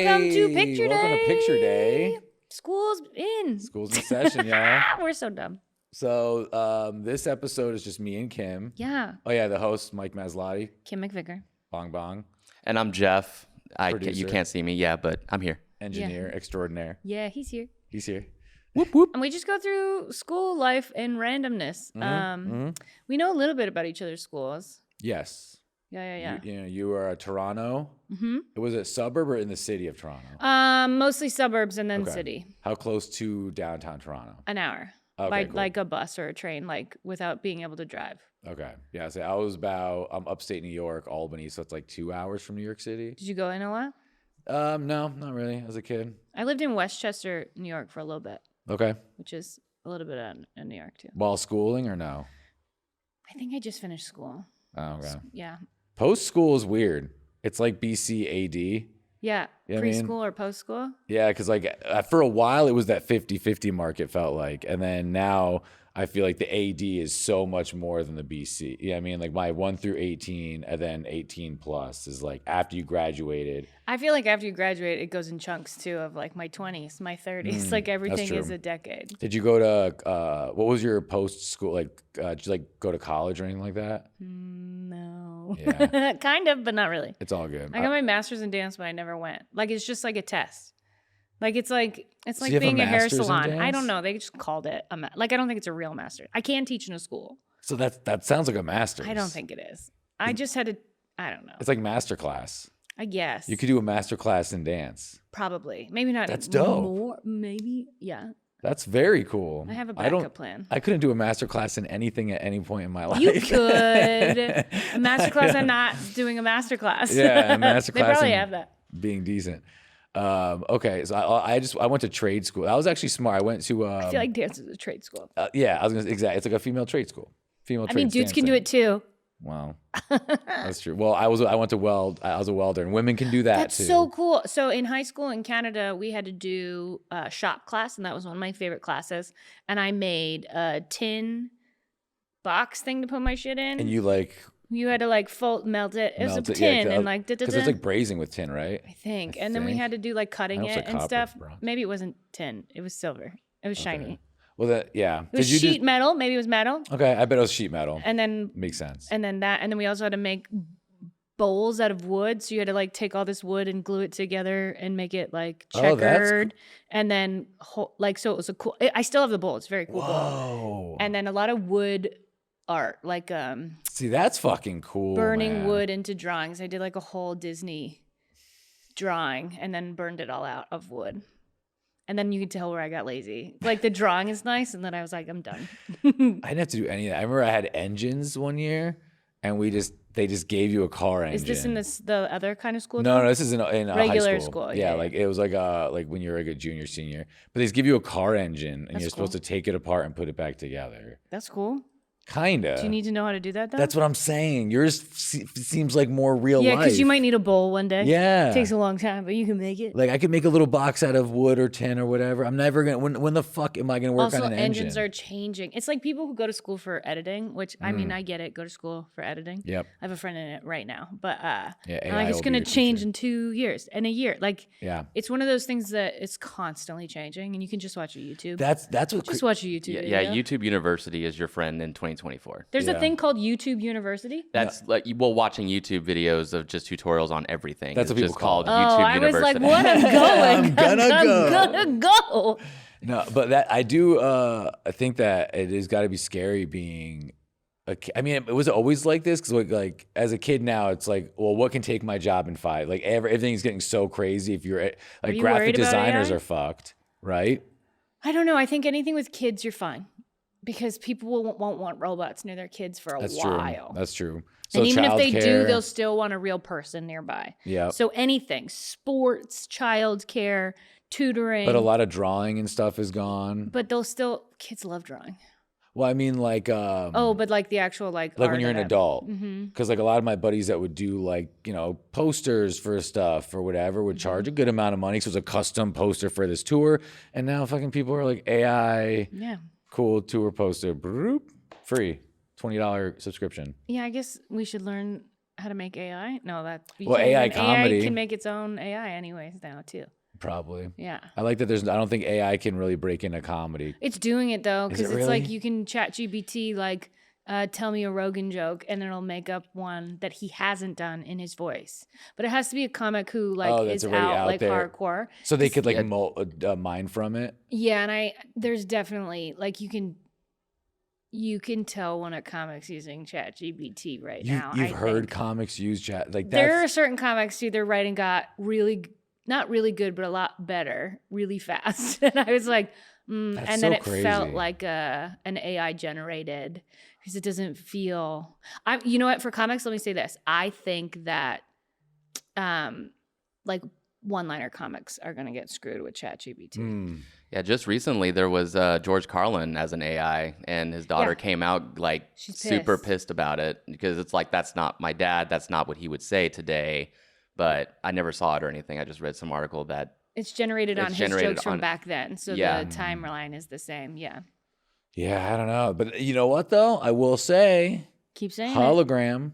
welcome to Picture Day. Welcome to Picture Day. School's in session, y'all. We're so dumb. So this episode is just me and Kim. Yeah. Oh yeah, the host Mike Masilotti. Kim McVicar. Bong bong. And I'm Jeff. You can't see me, but I'm here. Engineer extraordinaire. Yeah, he's here. He's here. Whoop whoop. And we just go through school life and randomness. We know a little bit about each other's schools. Yes. Yeah. You are Toronto. Mm-hmm. Was it a suburb or in the city of Toronto? Mostly suburbs and then city. How close to downtown Toronto? An hour. Okay, by like a bus or a train, like without being able to drive. Okay. Yeah. So I was I'm upstate New York, Albany, so it's like 2 hours from New York City. Did you go in a lot? No, not really. As a kid. I lived in Westchester, New York for a little bit. Okay. Which is a little bit in New York too. While schooling or no? I think I just finished school. Oh, okay. Yeah. Post school is weird. It's like BCAD. Yeah. You know Preschool or post school? Yeah, because like for a while it was that 50-50 mark, it felt like. And then now I feel like the AD is so much more than the BC. You know what I mean? Like my 1 through 18 and then 18 plus is like after you graduated. I feel like after you graduate, it goes in chunks too of like my 20s, my 30s. Like everything is a decade. Did you go to, what was your post school? Like, did you like go to college or anything like that? No. Yeah. Kind of, but not really. It's all good. I got my master's in dance, but I never went. Like it's just like a test. Like it's like you have being a hair master's in salon. dance? I don't know. They just called it like I don't think it's a real master. I can teach in a school. So that sounds like a master's. I don't think it is. I just had to. I don't know. It's like master class. I guess You could do a master class in dance. probably. Maybe not. That's dope. More, maybe. Yeah. That's very cool. I have a backup plan. I couldn't do a master class in anything at any point in my life. You could. A master class and not doing a master class. Yeah, a master class. They probably and have that. Being decent. Okay, so I went to trade school. I was actually smart. I went to. I feel like dance is a trade school. Yeah, I was gonna exactly. It's like a female trade school. Female. I mean, dudes can do it too. Wow, that's true. Well, I went to weld. I was a welder, and women can do that That's too. so cool. So in high school in Canada, we had to do a shop class, and that was one of my favorite classes. And I made a tin box thing to put my shit in. And you had to like melt it. It was a melt it, tin yeah, and like because it's like brazing with tin, right? I think. And then we had to do like cutting it and copper, stuff. bro. Maybe it wasn't tin. It was silver. It was shiny. Well, yeah. It was sheet metal. Maybe it was metal. Okay, I bet it was sheet metal. And then makes sense. And then we also had to make bowls out of wood. So you had to like take all this wood and glue it together and make it like checkered. And then so it was a cool. I still have the bowl. It's a very cool bowl. And then a lot of wood art, like see, that's fucking cool. Burning wood into drawings. I did like a whole Disney drawing and then burned it all out of wood. And then you could tell where I got lazy. Like the drawing is nice, and then I was like, I'm done. I didn't have to do any of that. I remember I had engines one year, and they just gave you a car engine. Is this in the other kind of school? No, this is in regular high school. Yeah, like it was like when you're like a junior, senior. But they just give you a car engine, and you're supposed to take it apart and put it back together. That's cool. Kinda. Do you need to know how to do that though? That's what I'm saying. Yours seems like more real life. Yeah, because you might need a bowl one day. Yeah. It takes a long time, but you can make it. Like I could make a little box out of wood or tin or whatever. I'm never gonna. When the fuck am I gonna work on an engine? Also, engines are changing. It's like people who go to school for editing, which I mean, I get it. Go to school for editing. Yep. I have a friend in it right now, but AI it's gonna change in 2 years, in a year. Like, it's one of those things that it's constantly changing, and you can just watch a YouTube. That's what. Just watch a YouTube. Yeah, YouTube University is your friend in 2024. There's a thing called YouTube University. That's like watching YouTube videos of just tutorials on everything. That's what people call it. YouTube University. I was like, what? I'm going. I'm gonna go. No, but that I do. I think that it has got to be scary being. I mean, it was always like this because like as a kid now, it's like, well, what can take my job in 5? Like everything's getting so crazy. If you're like graphic designers are fucked, right? I don't know. I think anything with kids, you're fine. Because people won't want robots near their kids for a while. That's true. So and even if they do, they'll still want a real person nearby. Yeah. So anything, sports, childcare, tutoring. But a lot of drawing and stuff is gone. But kids love drawing. Well, I mean, like, but like the actual like when you're an adult, Mm-hmm. because like a lot of my buddies that would do like posters for stuff or whatever would charge a good amount of money. So it was a custom poster for this tour, and now fucking people are like AI. Yeah. Cool tour poster, free $20 subscription. Yeah, I guess we should learn How to make AI? No, Well, AI comedy. AI can make its own AI anyways now too. Probably. Yeah. I like that I don't think AI can really break into comedy. It's doing it though, because it's really? like you can chat GPT like tell me a Rogan joke, and it'll make up one that he hasn't done in his voice. But it has to be a comic who like that's is already out like there. hardcore. So they could like mine from it. Yeah, and there's definitely like you can tell when a comic's using chat GPT right now. You've heard comics use chat like that. There are certain comics who their writing got really not really good, but a lot better, really fast. And I was like, and then it felt like an AI generated, because it doesn't feel. You know what? For comics, let me say this: I think that, like one-liner comics are gonna get screwed with ChatGPT. Yeah, just recently there was George Carlin as an AI, and his daughter came out like super pissed about it, because it's like, that's not my dad. That's not what he would say today. But I never saw it or anything. I just read some article that it's generated on his jokes from back then. So the timeline is the same. Yeah. Yeah, I don't know. But you know what, though? I will say. Keep saying hologram.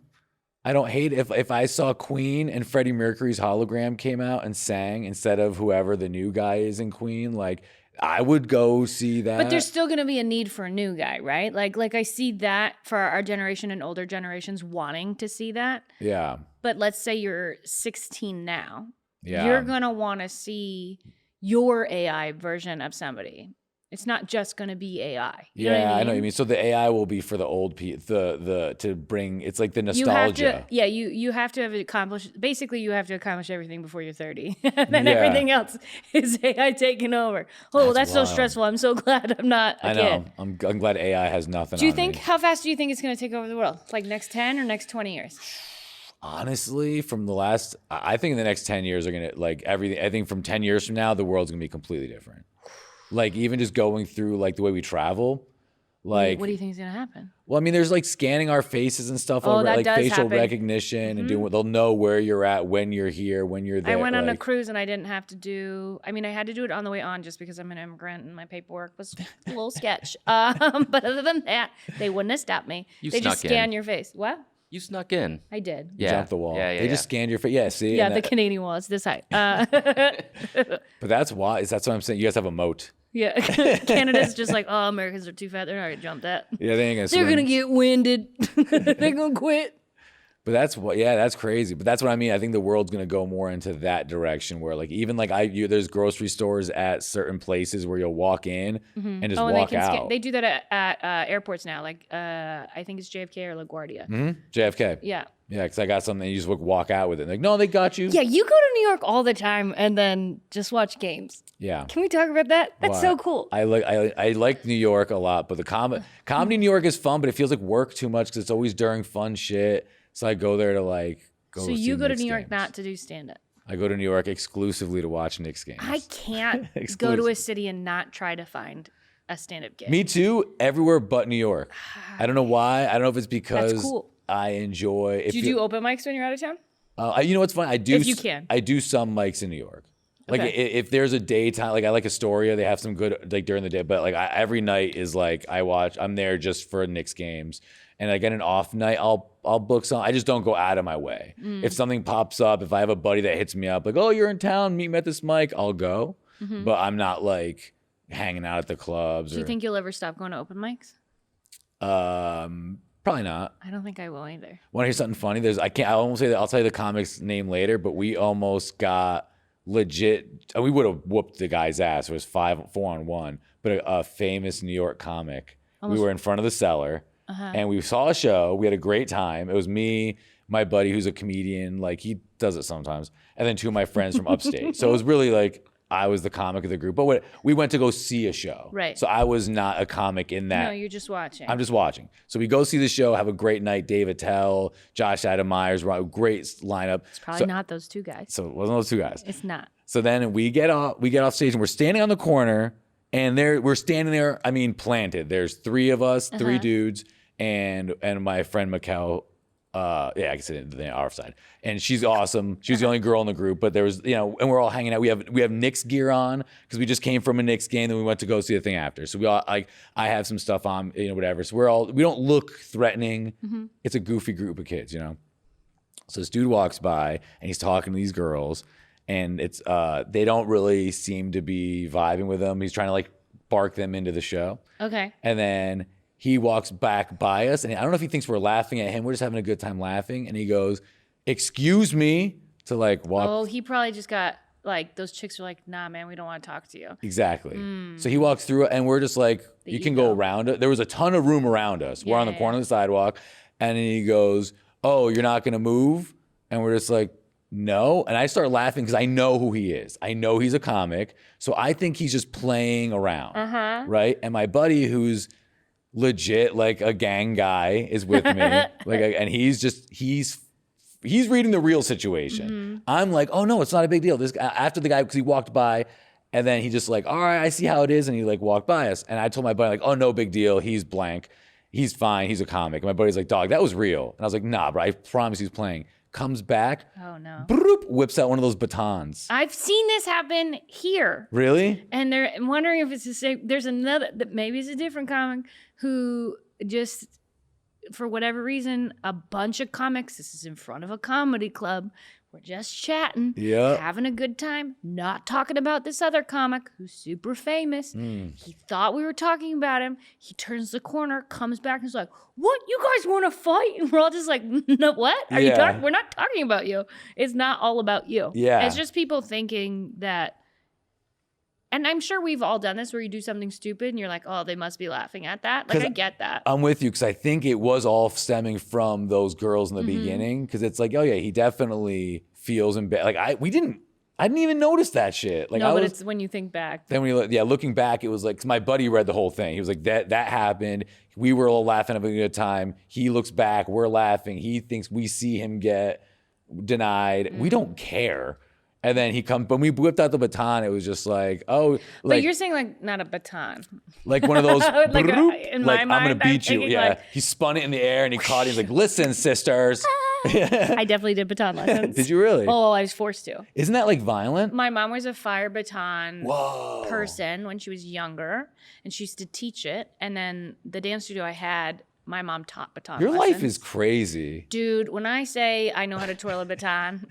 I don't hate it. If I saw Queen and Freddie Mercury's hologram came out and sang instead of whoever the new guy is in Queen, like, I would go see that. But there's still going to be a need for a new guy, right? Like I see that for our generation and older generations wanting to see that. Yeah. But let's say you're 16 now. Yeah. You're going to want to see your AI version of somebody. It's not just going to be AI. You know what I mean? I know what you mean. So the AI will be for the old people, to bring, it's like the nostalgia. You have to have accomplished, basically you have to accomplish everything before you're 30. And then everything else is AI taking over. Oh, that's so stressful. I'm so glad I'm not a kid. I'm glad AI has nothing Do you on think, me. how fast do you think it's going to take over the world? Like next 10 or next 20 years? Honestly, I think in the next 10 years are going to, like, everything. I think from 10 years from now, the world's going to be completely different. Like, even just going through, like, the way we travel. Like, what do you think is going to happen? Well, I mean, there's, like, scanning our faces and stuff. Oh, that like does facial happen. recognition and doing what they'll know where you're at, when you're here, when you're there. I went on a cruise and I didn't have to I had to do it on the way on just because I'm an immigrant and my paperwork was a little sketch. But other than that, they wouldn't have stopped me. They just scan your face. What? You snuck in. I did. Yeah. Jump the wall. Yeah, they just scanned your face. Yeah, see? Yeah, the Canadian wall is this height. But that's why. That's what I'm saying. You guys have a moat. Yeah. Canada's just like, oh, Americans are too fat. They're not going to jump that. Yeah, they ain't going to They're going to get winded. They're going to quit. But that's crazy. But that's what I mean. I think the world's going to go more into that direction where, like, even like there's grocery stores at certain places where you'll walk in and just walk out. They do that at airports now. Like, I think it's JFK or LaGuardia. JFK. Yeah. Yeah, because I got something, you just walk out with it. Like, no, they got you. Yeah, you go to New York all the time and then just watch games. Yeah. Can we talk about that? That's so cool. I like New York a lot, but the comedy in New York is fun, but it feels like work too much because it's always during fun shit. So I go there to go. So you go to New York not to do stand-up? I go to New York exclusively to watch Knicks games. I can't go to a city and not try to find a stand-up gig. Me too. Everywhere but New York. I don't know why. I don't know if it's because That's cool. I enjoy. Do you do open mics when you're out of town? You know what's fun? I do. If you can. I do some mics in New York. Like if there's a daytime, like I like Astoria, they have some good like during the day. But like every night is like I'm there just for Knicks games, and I get an off night. I'll book some. I just don't go out of my way. If something pops up, if I have a buddy that hits me up, like, oh, you're in town, meet me at this mic, I'll go. But I'm not like hanging out at the clubs. Do you think you'll ever stop going to open mics? Probably not. I don't think I will either. Want to hear something funny? I almost say that. I'll tell you the comic's name later, but we almost got legit. We would have whooped the guy's ass. It was 4-on-1, but a famous New York comic. We were in front of the cellar, and we saw a show. We had a great time. It was me, my buddy who's a comedian. Like, he does it sometimes, and then two of my friends from upstate. So it was really like I was the comic of the group. But we went to go see a show. Right. So I was not a comic in that. No, you're just watching. I'm just watching. So we go see the show, have a great night. Dave Attell, Josh Adam Myers, great lineup. It's probably not those two guys. So it wasn't those two guys. It's not. So then we get off stage and we're standing on the corner, and we're standing there. I mean, planted. There's three of us, three dudes, and my friend Mikkel. I can say the our side, and she's awesome. She was the only girl in the group, but there was, and we're all hanging out. We have Knicks gear on because we just came from a Knicks game, then we went to go see the thing after. So we all I have some stuff on, whatever. So we don't look threatening. It's a goofy group of kids, So this dude walks by and he's talking to these girls, and it's they don't really seem to be vibing with him. He's trying to like bark them into the show. Okay. And then he walks back by us, and I don't know if he thinks we're laughing at him. We're just having a good time laughing. And he goes, "Excuse me," to like walk. Oh, he probably just got like, those chicks are like, "Nah, man, we don't want to talk to you." Exactly. So he walks through, and we're just like, you can go around it. There was a ton of room around us. We're on the corner of the sidewalk, and then he goes, "Oh, you're not going to move?" And we're just like, "No." And I start laughing because I know who he is. I know he's a comic. So I think he's just playing around, right? And my buddy, who's legit like a gang guy, is with me. And he's reading the real situation. I'm like, "Oh no, it's not a big deal." This guy, after the guy, because he walked by, and then he just like, "All right, I see how it is," and he like walked by us. And I told my buddy like, "Oh, no big deal. He's blank. He's fine. He's a comic." And my buddy's like, "Dog, that was real." And I was like, "Nah, bro, I promise he's playing." Comes back. Oh no. Broop, whips out one of those batons. I've seen this happen here. Really? And I'm wondering if it's the same. There's another, maybe it's a different comic who just, for whatever reason, a bunch of comics, this is in front of a comedy club, we're just chatting, having a good time, not talking about this other comic who's super famous. He thought we were talking about him. He turns the corner, comes back, and is like, "What? You guys want to fight?" And we're all just like, "No, what? Are you talking? We're not talking about you. It's not all about you." Yeah. It's just people thinking that. And I'm sure we've all done this where you do something stupid and you're like, "Oh, they must be laughing at that." Like, I get that. I'm with you because I think it was all stemming from those girls in the beginning, because it's like, oh yeah, he definitely feels embarrassed. Like I didn't even notice that shit. Like, no, but it's when you think back. Then looking back, it was like, 'cause my buddy read the whole thing. He was like, that happened. We were all laughing, having a good time. He looks back, we're laughing. He thinks we see him get denied. We don't care. And then when we whipped out the baton, it was just like, oh. But you're saying like not a baton. Like one of those, in my mind, I'm going to beat you. Yeah. Like, he spun it in the air and he caught it. He's like, "Listen, sisters." I definitely did baton lessons. Did you really? Oh, I was forced to. Isn't that like violent? My mom was a fire baton person when she was younger, and she used to teach it. And then the dance studio I had, my mom taught baton Your lessons. life is crazy. Dude, when I say I know how to twirl a baton,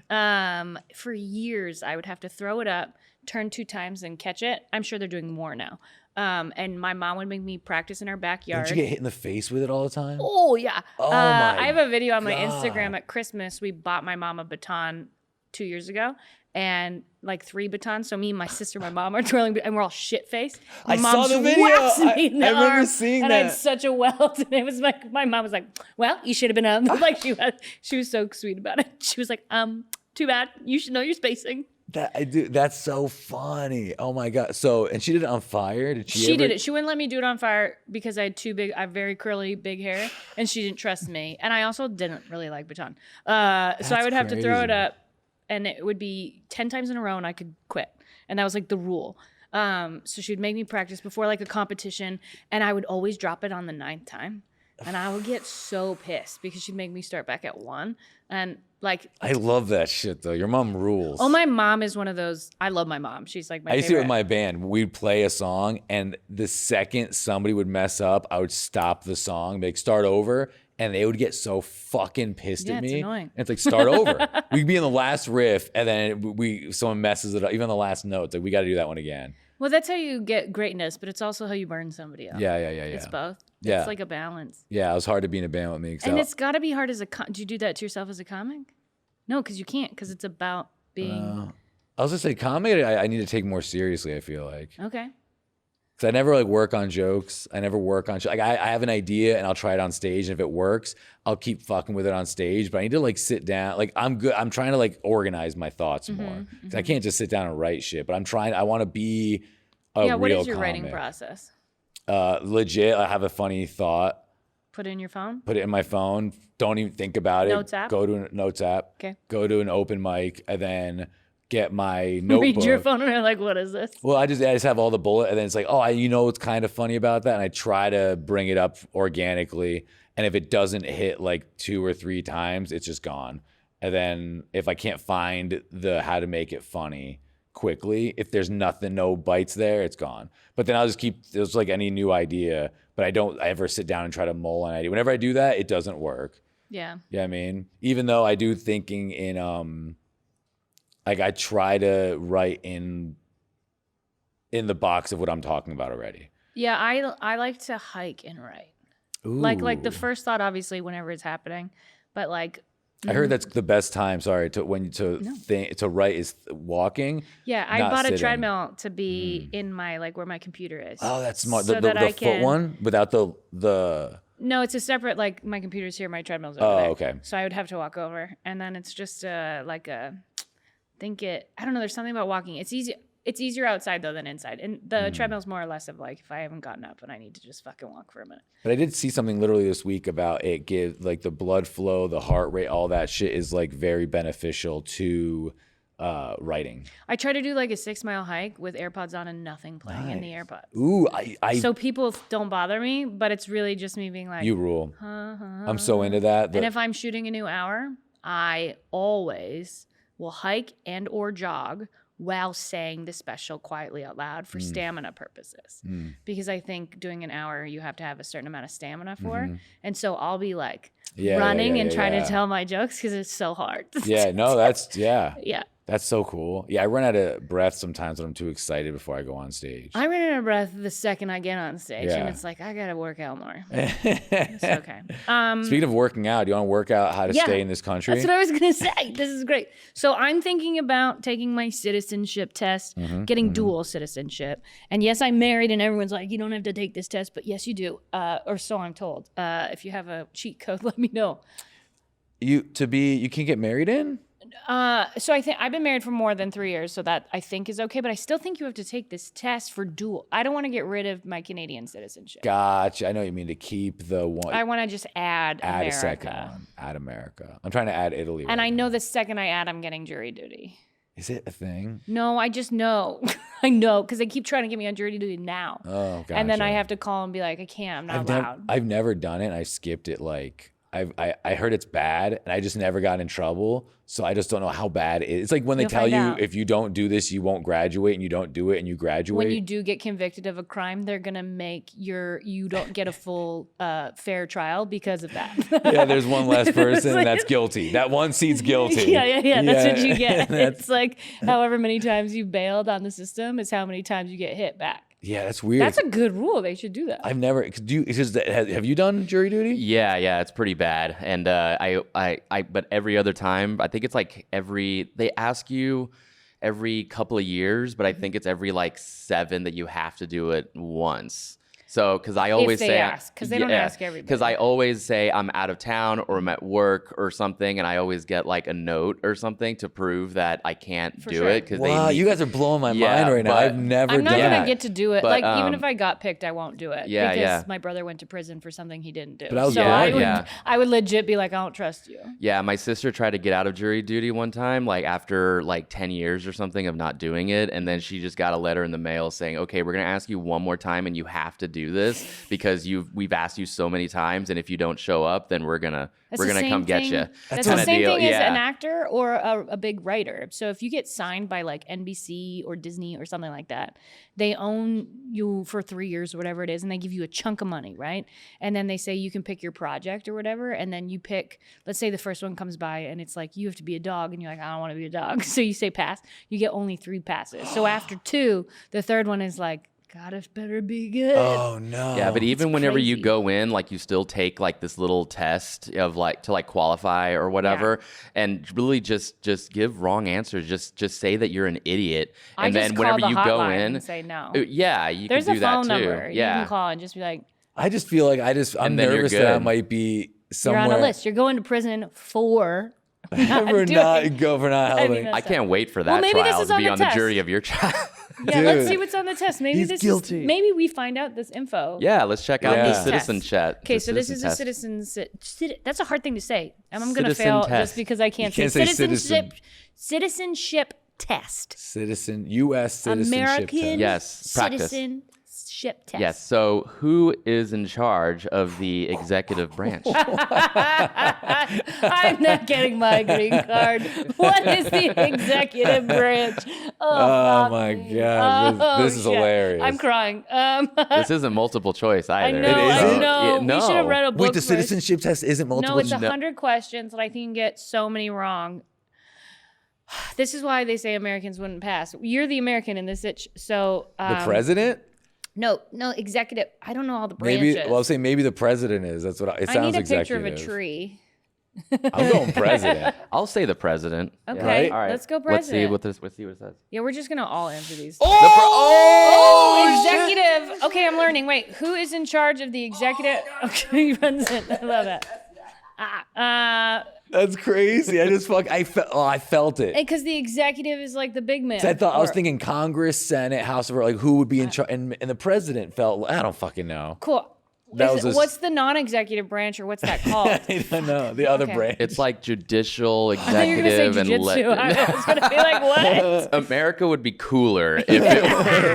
for years I would have to throw it up, turn 2 times, and catch it. I'm sure they're doing more now. And my mom would make me practice in our backyard. Don't you get hit in the face with it all the time? Oh, yeah. Oh, my I have a video on my God. Instagram at Christmas. We bought my mom a baton 2 years ago, and like 3 batons. So me and my sister, my mom are twirling, and we're all shit-faced. My I mom saw the video. whacks me in the I remember arm, seeing and that. I had such a welt. And it was like, my mom was like, "Well, you should have been up." Like she was so sweet about it. She was like, "Too bad. You should know your spacing." That's so funny. Oh my God. So, and she did it on fire? Did she did it. She wouldn't let me do it on fire because I have very curly, big hair, and she didn't trust me. And I also didn't really like baton. So I would have to throw it up, and it would be 10 times in a row, and I could quit. And that was like the rule. So she would make me practice before like a competition, and I would always drop it on the 9th time. And I would get so pissed because she'd make me start back at 1. And like, I love that shit though. Your mom rules. oh, my mom is one of those. I love my mom. She's like my I used to do it favorite. with my band. We'd play a song, and the second somebody would mess up, I would stop the song, like start over, and they would get so fucking pissed at me. It's annoying. And it's like, start over. We'd be in the last riff, and then someone messes it up, even on the last note. It's like, we got to do that one again. Well, that's how you get greatness, but it's also how you burn somebody up. Yeah. It's both. Yeah. It's like a balance. Yeah, it was hard to be in a band with me. And it's got to be hard as do you do that to yourself as a comic? No, because you can't, because it's about being... I was going to say, comedy, I need to take more seriously, I feel like. Okay. Because I never like work on jokes. I never work on like I have an idea and I'll try it on stage, and if it works, I'll keep fucking with it on stage. But I need to like sit down. Like I'm trying to like organize my thoughts more. Because I can't just sit down and write shit. But I want to be a real what is your comic. writing process? Legit, I have a funny thought. Put it in your phone? Put it in my phone. Don't even think about it. Notes app? Go to a notes app. Okay. Go to an open mic, and then get my notebook. Read your phone and you're like, what is this? Well, I just have all the bullet, and then it's like, oh, what's kind of funny about that? And I try to bring it up organically. And if it doesn't hit like 2 or 3 times, it's just gone. And then if I can't find how to make it funny quickly, if there's no bites there, it's gone. But then I'll just it's like any new idea, but I don't ever sit down and try to mull an idea. Whenever I do that, it doesn't work. Yeah. Yeah, I mean, even though I do thinking in like I try to write in the box of what I'm talking about already. Yeah, I like to hike and write. Ooh. Like the first thought, obviously, whenever it's happening, but like. I heard that's the best time. Sorry, to write is walking. Yeah, I not bought sitting. a treadmill to be in my where my computer is. Oh, that's smart. So The foot one without the. No, it's a separate. Like my computer's here, my treadmill's over there. Oh, okay. So I would have to walk over, and then it's just I don't know. There's something about walking. It's easy. It's easier outside though than inside, and the treadmill's more or less of like if I haven't gotten up and I need to just fucking walk for a minute. But I did see something literally this week about it gives like the blood flow, the heart rate, all that shit is like very beneficial to writing. I try to do like a 6-mile hike with AirPods on and nothing playing in the AirPods. Ooh, so people don't bother me, but it's really just me being like, you rule. I'm so into that. And if I'm shooting a new hour, I always will hike and or jog while saying the special quietly out loud for stamina purposes. Because I think doing an hour, you have to have a certain amount of stamina for. And so I'll be like running and trying to tell my jokes because it's so hard. Yeah, no, that's, yeah. Yeah. That's so cool. Yeah, I run out of breath sometimes when I'm too excited before I go on stage. I run out of breath the second I get on stage, and it's like, I got to work out more. It's okay. Speaking of working out, do you want to work out how to stay in this country? That's what I was going to say. This is great. So I'm thinking about taking my citizenship test, getting dual citizenship. And yes, I'm married, and everyone's like, you don't have to take this test, but yes, you do. Or so I'm told. If you have a cheat code, let me know. You can't get married in? So I think I've been married for more than 3 years, so that I think is okay. But I still think you have to take this test for dual. I don't want to get rid of my Canadian citizenship. Gotcha. I know what you mean, to keep the one. I want to just add America. A second one. Add America. I'm trying to add Italy. And right I know now. the second I add, I'm getting jury duty. Is it a thing? No, I just know. I know because they keep trying to get me on jury duty now. Oh, gotcha. And then I have to call and be like, I can't. I'm not allowed. I've never done it. And I skipped it. Like I heard it's bad, and I just never got in trouble. So I just don't know how bad it is. It's like when they tell you if you don't do this, you won't graduate, and you don't do it and you graduate. When you do get convicted of a crime, they're gonna make you don't get a full fair trial because of that. Yeah, there's one less person and that's guilty. That one seat's guilty. Yeah. That's what you get. It's like however many times you bailed on the system is how many times you get hit back. Yeah, that's weird. That's a good rule. They should do that. I've never. Have you done jury duty? Yeah, it's pretty bad. And but every other time, I think it's like they ask you every couple of years, but I think it's every like 7 that you have to do it once. So, because I always say, because they don't ask everybody. Because I always say I'm out of town or I'm at work or something, and I always get like a note or something to prove that I can't do it. Because you guys are blowing my mind right now. I've never done it. I'm not gonna get to do it. But, like even if I got picked, I won't do it. Because my brother went to prison for something he didn't do. But I was I would legit be like, I don't trust you. Yeah, my sister tried to get out of jury duty one time, like after like 10 years or something of not doing it, and then she just got a letter in the mail saying, okay, we're gonna ask you one more time, and you have to do this because we've asked you so many times, and if you don't show up, then we're gonna come get you. That's the same thing as an actor or a big writer. So if you get signed by like NBC or Disney or something like that, they own you for 3 years or whatever it is, and they give you a chunk of money, right? And then they say you can pick your project or whatever, and then you pick, let's say the first one comes by and it's like, you have to be a dog, and you're like, I don't want to be a dog. So you say pass. You get only 3 passes. So after 2, the third one is like, God, it better be good. Oh no. Yeah, but even whenever you go in, like you still take like this little test of like to like qualify or whatever, and really just give wrong answers. Just say that you're an idiot, and then whenever you go in, and say no. Yeah, you There's can do a phone that too. number. Yeah, you can call and just be like. I just feel like I'm nervous that I might be somewhere. You're on a list. You're going to prison for. for not helping. I can't wait for that trial to be on the jury of your child. Yeah, let's see what's on the test. Maybe he's guilty. Maybe we find out this info. Yeah, let's check out the citizen chat. Okay, so this is a that's a hard thing to say. And I'm going to fail just because I can't say citizenship test. U.S. citizenship American test. Yes, practice. citizenship test. Yes. So, who is in charge of the executive branch? I'm not getting my green card. What is the executive branch? Oh my God. This is shit. hilarious. I'm crying. This isn't multiple choice I either. know. It I isn't? know. Yeah, We should have no. read a book Wait, the first. citizenship test isn't multiple? No, it's 100 questions, and I think you can get so many wrong. This is why they say Americans wouldn't pass. You're the American in this itch. So The president? No, executive. I don't know all the branches. Maybe. Well, I'll say maybe the president is. That's what it I sounds. need a picture executive. of a tree. I'm going president. I'll say the president. Okay, Right? All right. let's go Let's see president. what it says. Yeah, we're just gonna all answer these. Oh, Executive. Okay, I'm learning. Wait, who is in charge of the executive? Okay, he runs it. I love that. That's crazy. I felt it. Because the executive is like the big man. So I was thinking Congress, Senate, House of like who would be in charge, and the president felt. I don't fucking know. Cool. What's the non-executive branch, or what's that called? I don't know the other branch. It's like judicial, I thought you were gonna say executive, jujitsu. I was gonna be like, what? America would be cooler if it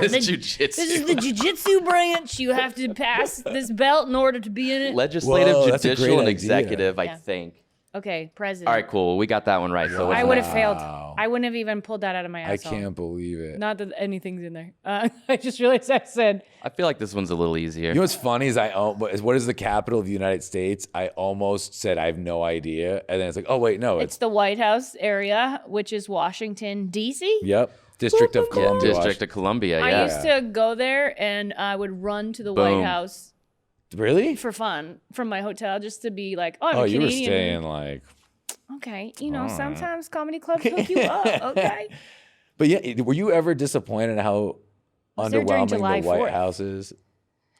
was jujitsu. This is the jiu-jitsu branch. You have to pass this belt in order to be in it. Legislative, Whoa, that's a judicial, great and idea. executive, I Yeah. think. Okay, president. All right, cool. We got that one right. So what's I would have next? failed. Wow. I wouldn't have even pulled that out of my I asshole. can't believe it. Not that anything's in there. I just realized I said. I feel like this one's a little easier. You know what's funny is what is the capital of the United States? I almost said I have no idea, and then it's like, oh wait, no, It's the White House area, which is Washington, D.C. Yep, District of Columbia. District of Columbia, I yeah. used to go there, and I would run to the Boom. White House Really? for fun from my hotel just to be like, oh, I'm Oh, a you were Canadian. staying like. Okay, sometimes comedy clubs hook you up. Okay. But yeah, were you ever disappointed how Was there during underwhelming July the White 4th? House is?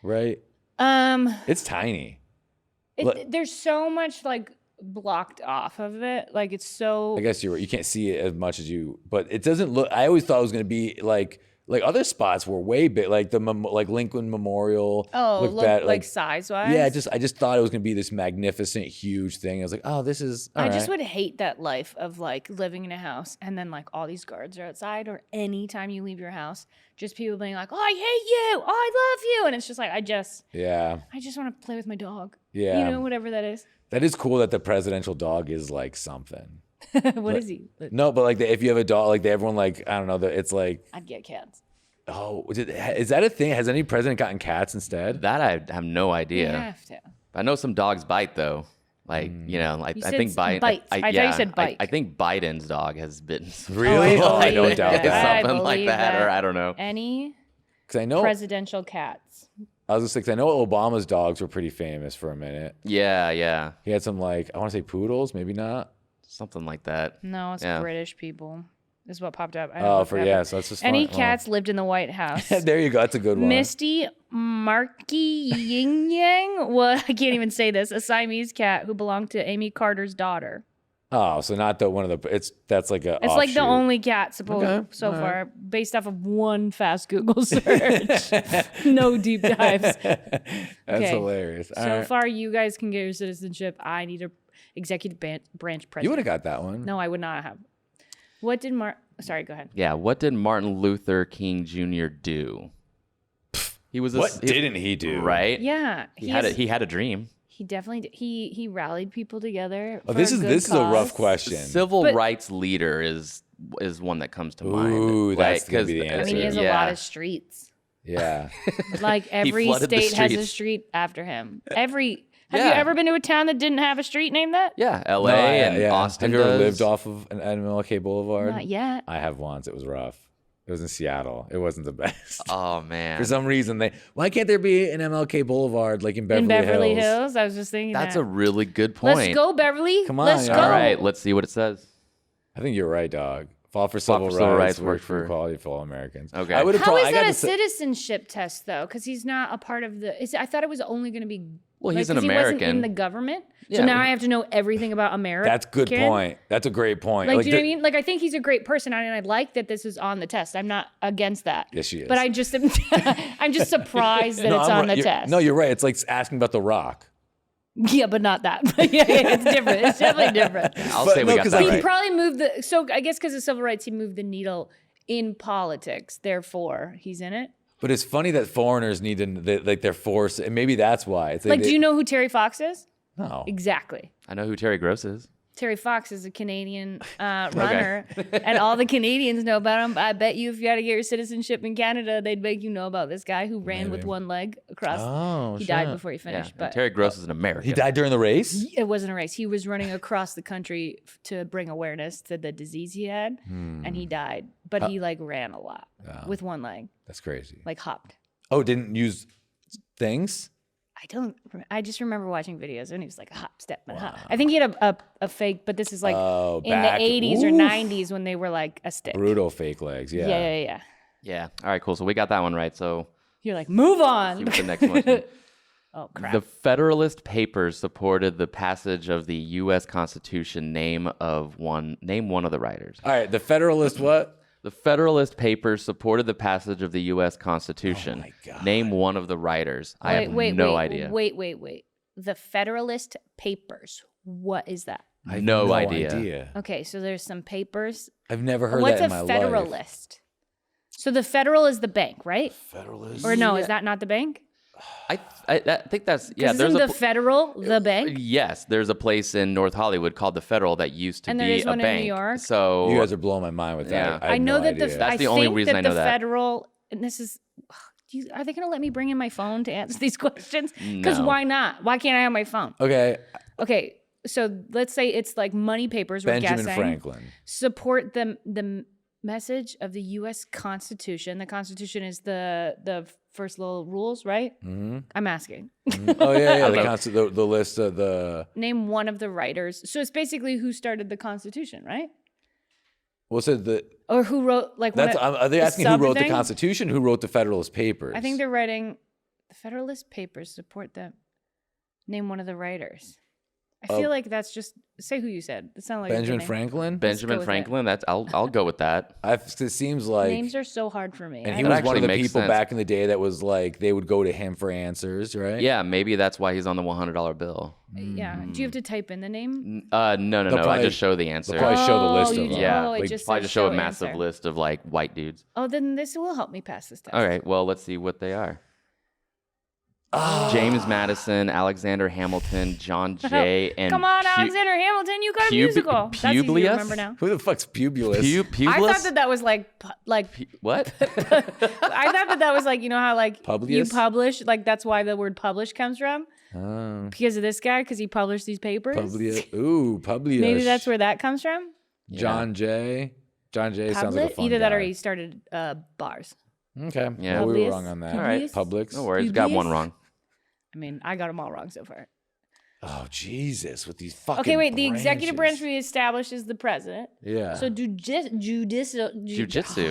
Right? It's tiny. There's so much like blocked off of it. Like it's so. I guess you can't see it as much as but it doesn't look. I always thought it was going to be like other spots were way big, like like Lincoln Memorial. Like size wise. Yeah, I just thought it was going to be this magnificent, huge thing. I was like, oh, this is. I just would hate that life of like living in a house and then like all these guards are outside, or anytime you leave your house, just people being like, oh, I hate you, oh, I love you, and it's just like I just want to play with my dog. Yeah. Whatever that is. That is cool that the presidential dog is like something. What is he? No, but like if you have a dog, like everyone like I don't know, it's like. I'd get cats. Oh, is that a thing? Has any president gotten cats instead? That I have no idea. You have to. I know some dogs bite though. Like I You think said bite. bites. I thought you said bite. I think Biden's dog has bitten. Really? Oh, I don't doubt that. Something like believe that, or that. I don't know. Any Because I know presidential cats. I was just like, I know Obama's dogs were pretty famous for a minute. Yeah, He had some like I want to say poodles, maybe not. something like that. No, it's Yeah. British people. This is what popped up. Oh, so that's just Any fine. cats lived in the White House. There you go. That's a good one. Misty Marky Ying Yang. Well, I can't even say this. A Siamese cat who belonged to Amy Carter's daughter. Oh, so not the one of the. That's like a. It's like the offshoot. only cat so Okay, far, based off of one fast Google search. No deep dives. That's Okay. hilarious. All So right. far, you guys can get your citizenship. I need a executive branch president. You would have got that one. No, I would not have. Sorry, go ahead. Yeah, what did Martin Luther King Jr. do? He was What didn't he do? right? Yeah, He had a dream. He definitely did. He rallied people together. Oh, for this a is good this is a rough cause. question. Civil But- rights leader is one that comes to mind. Ooh, that's Like, gonna be the 'cause, I answer. mean, he has a lot of streets. Yeah. Like every flooded the state has a streets. street after him. Have you Yeah. ever been to a town that didn't have a street named that? Yeah, L.A. No, and yeah. Austin. Have you ever does. lived off of an MLK Boulevard? Not yet. I have once. It was rough. It was in Seattle. It wasn't the best. Oh man, For some reason, why can't there be an MLK Boulevard like in Beverly Hills? Hills. I was just thinking that's that. a really good point. Let's go, Beverly. Come on, Let's y'all. go. All right, let's see what it says. I think you're right, dog. Fought for Fought civil for civil rights, rights, worked worked for for- equality for all Americans. Okay. I would have. How is I that got a to say- citizenship test though? Because he's not a part of the. I thought it was only going to be. Well, he's an 'cause he wasn't American. in the government. So Yeah. now I have to know everything about America. That's a good point. That's a great point. Like, do you know what I mean? Like, I think he's a great person, and I like that this is on the test. I'm not against that. Yes, she is. But I just, I'm just surprised that No, it's I'm on right. the test. No, you're right. It's like asking about The Rock. Yeah, but not that. Yeah, it's different. It's definitely different. I'll But say no, we got 'cause that I He right. probably moved the. So I guess because of civil rights, he moved the needle in politics. Therefore, he's in it. But it's funny that foreigners need to, like, they're forced, and maybe that's why. It's Like, do you know who Terry Fox is? No. Exactly. I know who Terry Gross is. Terry Fox is a Canadian runner, and all the Canadians know about him. I bet you if you had to get your citizenship in Canada, they'd make you know about this guy who ran with one leg across. Oh, he died before he finished. Yeah, But Terry Gross is an American. He died during the race? it wasn't a race. He was running across the country to bring awareness to the disease he had, and he died. But he like ran a lot with one leg, That's crazy. like hopped. Oh, didn't use things? I just remember watching videos and he was like a hop, step, and hop. I think he had a fake, but this is like in back. the 80s or 90s when they were like a stick. Brutal fake legs, yeah. Yeah. All right, cool. So we got that one right. So You're like, move see on. what the next one is. Oh, crap. The Federalist Papers supported the passage of the U.S. Constitution. Name one of the writers. All right, the Federalist what? The Federalist Papers supported the passage of the U.S. Constitution. Oh, my God. Name one of the writers. I have no idea. Wait. The Federalist Papers. What is that? I have no idea. Okay, so there's some papers. I've never heard What's that in my a life. Federalist? So the Federal is the bank, right? Federalist? Or no, is that not the bank? I think that's Isn't the Federal the bank? Yes, there's a place in North Hollywood called the Federal that used to And be there is a one bank. in New York? So You guys are blowing my mind with that. Yeah. I know that idea. That's the only reason I know the that. Federal, and this is, are they going to let me bring in my phone to answer these questions? Because No. why not? Why can't I have my phone? Okay, so let's say it's like money papers. We're Benjamin guessing. Franklin. Support the message of the U.S. Constitution. The Constitution is the first little rules, right? Mm-hmm. I'm asking. Oh, yeah. The list of the... Name one of the writers. So it's basically who started the Constitution, right? Well, so the... Or who wrote, like, Are they asking who wrote the sub-thing? Constitution? Who wrote the Federalist Papers? I think they're writing the Federalist Papers. Support them. Name one of the writers. I feel like that's just say who you said. It sounded like a good Benjamin name. Franklin. Benjamin with Franklin. That's I'll go with that. It seems like Names are so hard for me. and he That was one of the actually makes people sense. back in the day that was like they would go to him for answers, right? Yeah, maybe that's why he's on the $100 bill. Yeah. Do you have to type in the name? No. I probably- just show the answer. They'll probably show the list of you- them. Yeah, it like, just probably says just show a show massive answer. list of like white dudes. Oh, then this will help me pass this test. All right, well, let's see what they are. James Madison, Alexander Hamilton, John Jay, and Come on, Alexander Hamilton, you got a musical. That's easy to Publius? remember now. Who the fuck's Publius? Publius? I thought that was like What? I thought that was like, you know how like Publius? you publish, like that's why the word publish comes from? Oh, Because of this guy, because he published these papers. Publius. Ooh, Publius. Maybe that's where that comes from. John Jay. John Jay sounds like a fun Either that or guy. he started bars. Okay. Yeah. Well, we were Publius? wrong on that. All right. Publix. No worries, got one wrong. I mean, I got them all wrong so far. Oh, Jesus. With these fucking Okay, wait. The executive branch branches. we established is the president. Yeah. So Jujitsu.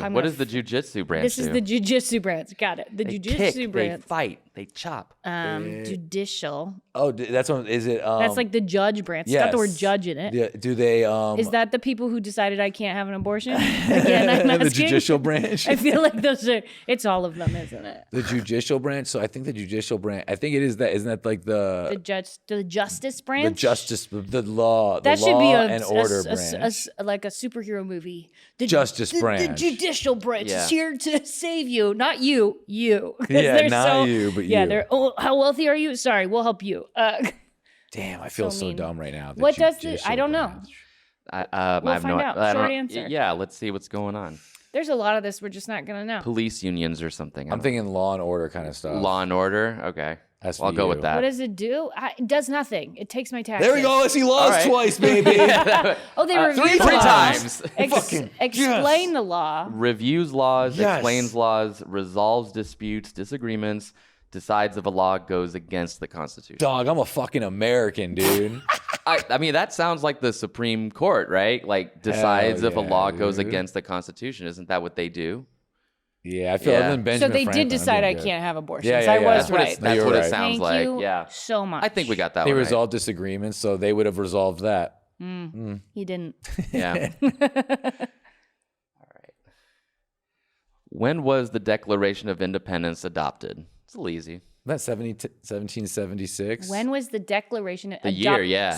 I'm What gonna is the jujitsu branch? This is do? the jujitsu branch. Got it. The They jujitsu kick, branch. They fight. They chop. Judicial. Oh, that's one. Is it? That's like the judge branch. It's got the word yes. judge in it. Yeah, do they? Is that the people who decided I can't have an abortion? Again, I'm the asking. judicial branch? I feel like those are. It's all of them, isn't it? The judicial branch. So I think the judicial branch. I think it is that. Isn't that like The justice branch. the justice, the law, That the should law be and order branch? like a superhero movie. The Justice the branch. judicial branch Yeah. is here to save you, not you. You. 'Cause Yeah, they're not you, but Yeah, you. they're. Oh, how wealthy are you? Sorry, we'll help you. Damn, I feel So so mean. dumb right now. What does the? I don't know. I We'll have find no. out. I don't Short know. answer. Yeah, let's see what's going on. There's a lot of this we're just not gonna know. Police unions or something. I'm thinking law and order kind of stuff. Law and order. Okay, That's I'll for go you. with that. What does it do? It does nothing. It takes my taxes. There we go. I see laws All right. twice, baby. Oh, they reviewed three the law. times. Explain the law. Reviews laws, Yes. explains laws, resolves disputes, disagreements, decides if a law goes against the Constitution. Dog, I'm a fucking American, dude. I mean, that sounds like the Supreme Court, right? Like decides Hell if a yeah, law goes dude. against the Constitution. Isn't that what they do? Yeah, I feel Yeah. other than So Benjamin they Franklin, did I'm decide doing I good. can't have abortions. Yeah, yeah, I yeah. was That's what right. That's You're what right. it sounds Thank like. you Yeah. so much. I think we got that They one right. resolved disagreements, so they would have resolved that. He didn't. Yeah. All right. When was the Declaration of Independence adopted? It's a little easy. That's 1776. When was the Declaration? The year, yeah.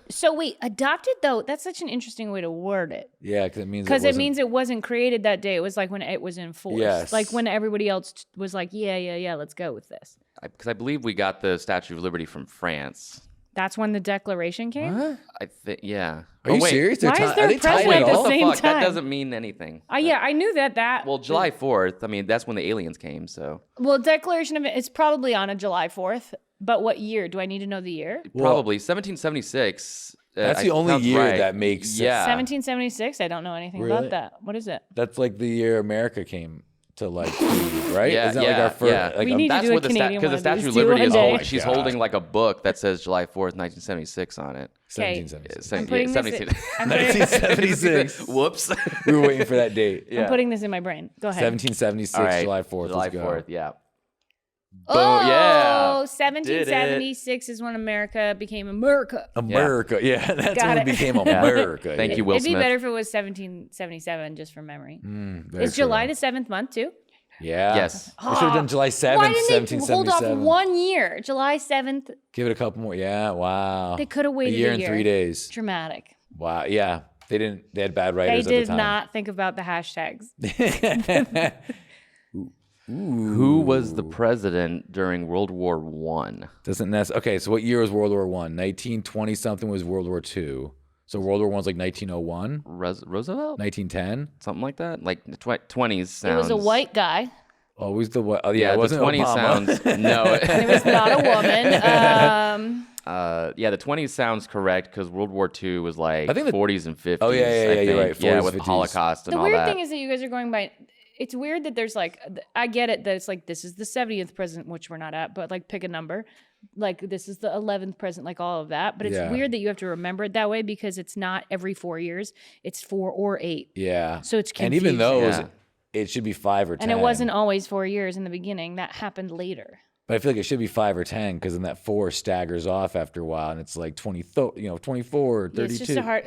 So wait, adopted though. That's such an interesting way to word it. Yeah, because it means it wasn't created that day. It was like when it was enforced. Yes. Like when everybody else was like, yeah, let's go with this. Because I believe we got the Statue of Liberty from France. That's when the Declaration came? What? I think, yeah. Are you serious? Why is there are they tied president at at the all? same That time? doesn't mean anything. Yeah, I knew that. Well, July 4th, I mean, that's when the aliens came, so. Well, Declaration of it's probably on a July 4th. But what year? Do I need to know the year? Probably 1776. That's the only year that makes sense. Yeah. 1776? I don't know anything about that. What is it? That's like the year America came to like freedom, right? Yeah, Isn't that like our first? yeah. Like, We need to That's do a what Canadian because the one of Statue of these Liberty one is day. she's holding like a book that says July 4th, 1976 on it. 1776. I'm putting this 1976. Whoops. We were waiting for that date. Yeah. I'm putting this in my brain. Go ahead. 1776, All right. July 4th. July Let's go. 4th, yeah. Oh, yeah. 1776 is when America became America. America. Yeah, that's Got when it. it became America. Thank yeah. you, Will It'd be Smith. better if it was 1777, just from memory. Very Is July true. the 7th month, too? Yeah. Yes. We should have done July 7th, Why didn't they hold off 1777. 1 year? July 7th, Give it a couple more. Yeah, wow. they could have waited a year and 3 days. Dramatic. Wow. Yeah. They didn't. They had bad They writers at the did time. not think about the hashtags. Who was the president during World War One? Doesn't necessarily. Okay, so what year was World War One? 1920 something was World War Two. So World War One's like 1901, Roosevelt? 1910. Something like that? Like the 20s sounds. It was a white guy. Always the what? Oh yeah, it the wasn't 20s Obama. sounds. No. It was not a woman. Yeah, the 20s sounds correct because World War II was like I think 40s and 50s. Oh, yeah, I you're right, think. Yeah, 40s, with 50s. Holocaust and The all weird that. thing is that you guys are going by. It's weird that there's like, I get it that it's like, this is the 70th president, which we're not at, but like pick a number. Like this is the 11th president, like all of that. But it's Yeah. weird that you have to remember it that way because it's not every 4 years. It's 4 or 8. Yeah. So it's And confusing. even those, Yeah. it should be 5 or 10. And it wasn't always 4 years in the beginning. That happened later. But I feel like it should be 5 or 10 because then that 4 staggers off after a while, and it's like 24, 24, 32. It's just a hard.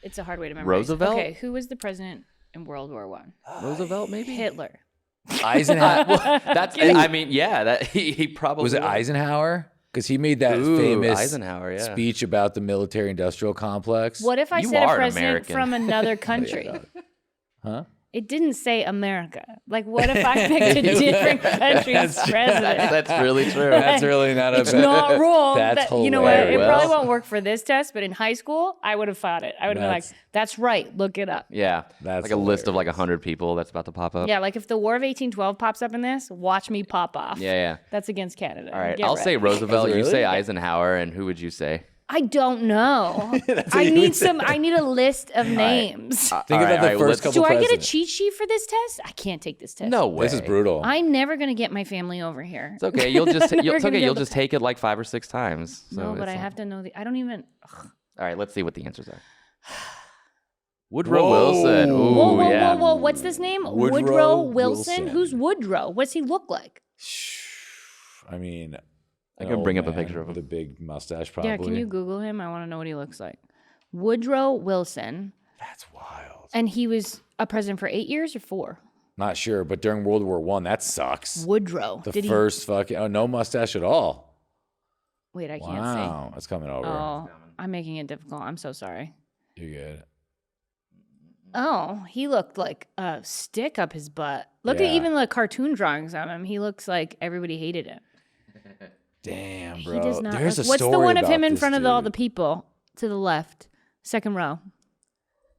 It's a hard way to memorize. Roosevelt? Okay, who was the president in World War One? Roosevelt, maybe? Hitler. Eisenhower. That's. I mean, yeah. That he probably Was it Eisenhower? Because he made that Ooh, famous Eisenhower, yeah. speech about the military-industrial complex. What if I You said a are president American. from another country? Huh? It didn't say America. Like, what if I picked a different country's president? That's really true. That's really not a It's not wrong. That's You know what? It hilarious. probably won't work for this test, but in high school, I would have fought it. I would have been like, That's- that's right. Look it up. Yeah. That's like a list of like hilarious. 100 people that's about to pop up. Yeah, like if the War of 1812 pops up in this, watch me pop off. Yeah. That's against Canada. All right. Get I'll say ready. Roosevelt. You Really? say Eisenhower. And who would you say? I don't know. what I you need would say. I need a list of names. Think All about right, the all right, first let's- couple Do I get a presidents. cheat sheet for this test? I can't take this test. No way. This is brutal. I'm never gonna get my family over here. It's okay. You'll just Never it's gonna okay. be You'll able to- just take it like 5 or 6 times. So No, but it's I not- have to know I don't even. All right. Let's see what the answers are. Woodrow Whoa. Wilson. Ooh, Whoa, yeah. whoa! What's this name? Woodrow Wilson. Wilson. Who's Woodrow? What's he look like? I mean, I an can bring old up a man picture of him. with a big mustache, probably. Yeah, can you Google him? I want to know what he looks like. Woodrow Wilson, That's wild. and he was a president for 8 years or 4. Not sure, but during World War One, that sucks. Woodrow. The Did first fucking no mustache at all. Wait, I can't Wow, that's coming see. over. Oh, I'm making it difficult. I'm so sorry. You're good. Oh, he looked like a stick up his butt. Look at Yeah. even the cartoon drawings of him. He looks like everybody hated him. Damn, bro. He does not. There's a What's the story one of about him in this front of all the dude. people to the left, second row?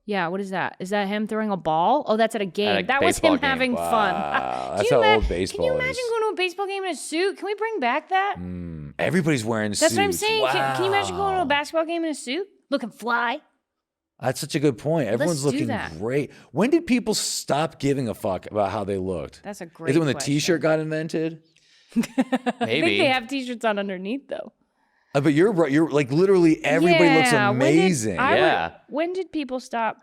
Yeah, what is that? Is that him throwing a ball? Oh, that's at a game. At a that was baseball him game. having Wow, fun. that's how old baseball Can you imagine is. going to a baseball game in a suit? Can we bring back that? Everybody's wearing That's suits. what I'm saying. Can you imagine going to a Wow. basketball game in a suit, looking fly? That's such a good point. Everyone's do looking that. great. When did people stop giving a fuck about how they looked? That's a great. Is it when the question. T-shirt got invented? I think Maybe. they have T-shirts on underneath though. But you're right. You're like literally everybody looks Yeah, amazing. When did people stop?